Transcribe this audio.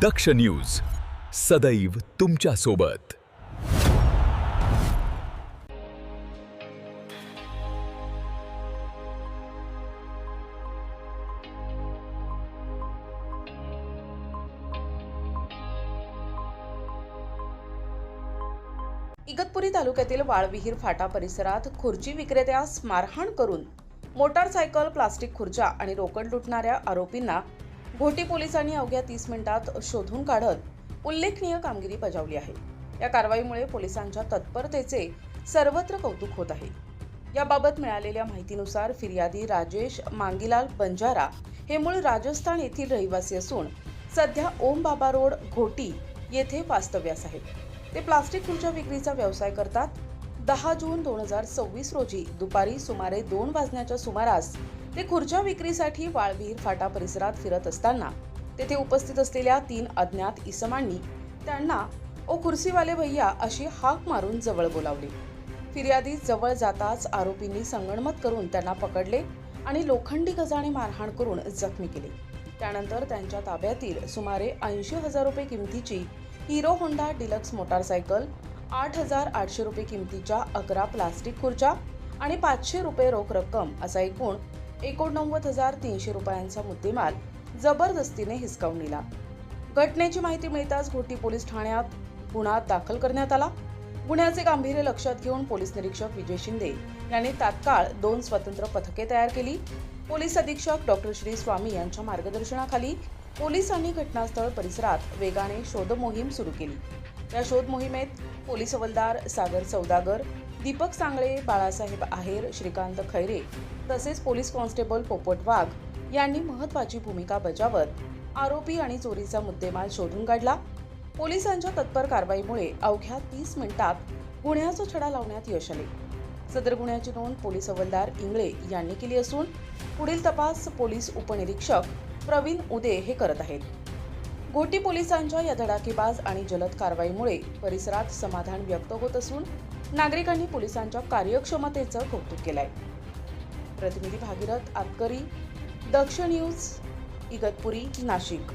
दक्ष news सदैव तुमच्या सोबत। इगतपुरी तालुक्यातील वाळविहीर फाटा परिसरात खुर्ची विक्रेत्यास मारहाण करून मोटारसायकल, प्लास्टिक खुर्च्या आणि रोकड लुटणाऱ्या आरोपींना घोटी पोलिसांनी अवघ्या 30 मिनिटात शोधून काढत उल्लेखनीय कामगिरी बजावली आहे। या कारवाईमुळे पोलिसांच्या तत्परतेचे सर्वत्र कौतुक होत आहे। याबाबत मिळालेल्या माहितीनुसार फिर्यादी राजेश मांगीलाल बंजारा हे मूळ राजस्थान येथील रहिवासी असून सध्या ओम बाबा रोड घोटी येथे वास्तव्यास आहेत। ते प्लास्टिक खुर्च्या विक्रीचा व्यवसाय करतात। 10 जून 2026 रोजी दुपारी सुमारे 2 वाजण्याच्या सुमारास ते खुर्च्या विक्रीसाठी वाळविहीर फाटा परिसरात फिरत असताना तेथे उपस्थित असलेल्या 3 अज्ञात इसमांनी त्यांना "ओ कुर्सीवाले भैया" अशी हाक मारून जवळ बोलावले। फिर्यादी जवळ जाताच आरोपींनी संगनमत करून त्यांना पकडले आणि लोखंडी गजाने मारहाण करून जखमी केले। त्यानंतर त्यांच्या ताब्यातील सुमारे 80,000 रुपये किमतीची हिरो होंडा डिलक्स मोटारसायकल, 8,800 रुपये किमतीच्या 11 प्लास्टिक खुर्च्या आणि 500 रुपये रोख रक्कम असा एकूण 89,300 रुपयांचा मुद्देमाल जबरदस्तीने हिसकावून नेला। घटनेची माहिती मिळताच घोटी पोलीस ठाण्यात गुन्हा दाखल करण्यात आला। गुन्ह्याचे गांभीर्य लक्षात घेऊन पोलीस निरीक्षक विजय शिंदे यांनी तात्काळ 2 स्वतंत्र पथके तयार केली। पोलीस अधीक्षक डॉक्टर श्री स्वामी यांच्या मार्गदर्शनाखाली पोलिसांनी घटनास्थळ परिसरात वेगाने शोध मोहीम सुरू केली। या शोध मोहिमेत पोलीस हवालदार सागर सौदागर, दीपक सांगळे, बाळासाहेब आहेर, श्रीकांत खैरे तसेच पोलीस कॉन्स्टेबल पोपट वाघ यांनी महत्त्वाची भूमिका बजावत आरोपी आणि चोरीचा मुद्देमाल शोधून काढला। पोलिसांच्या तत्पर कारवाईमुळे अवघ्या 30 मिनिटात गुन्ह्याचा छडा लावण्यात यश आले। सदर गुन्ह्याची नोंद पोलीस हवालदार इंगळे यांनी केली असून पुढील तपास पोलीस उपनिरीक्षक प्रवीण उदे हे करत आहेत। घोटी पोलिसांच्या या धडाकेबाज आणि जलद कारवाईमुळे परिसरात समाधान व्यक्त होत असून नागरिकांनी पोलिसांच्या कार्यक्षमतेचं कौतुक केलंय। प्रतिनिधी भागीरथ आतकरी, दक्ष न्यूज, इगतपुरी, नाशिक।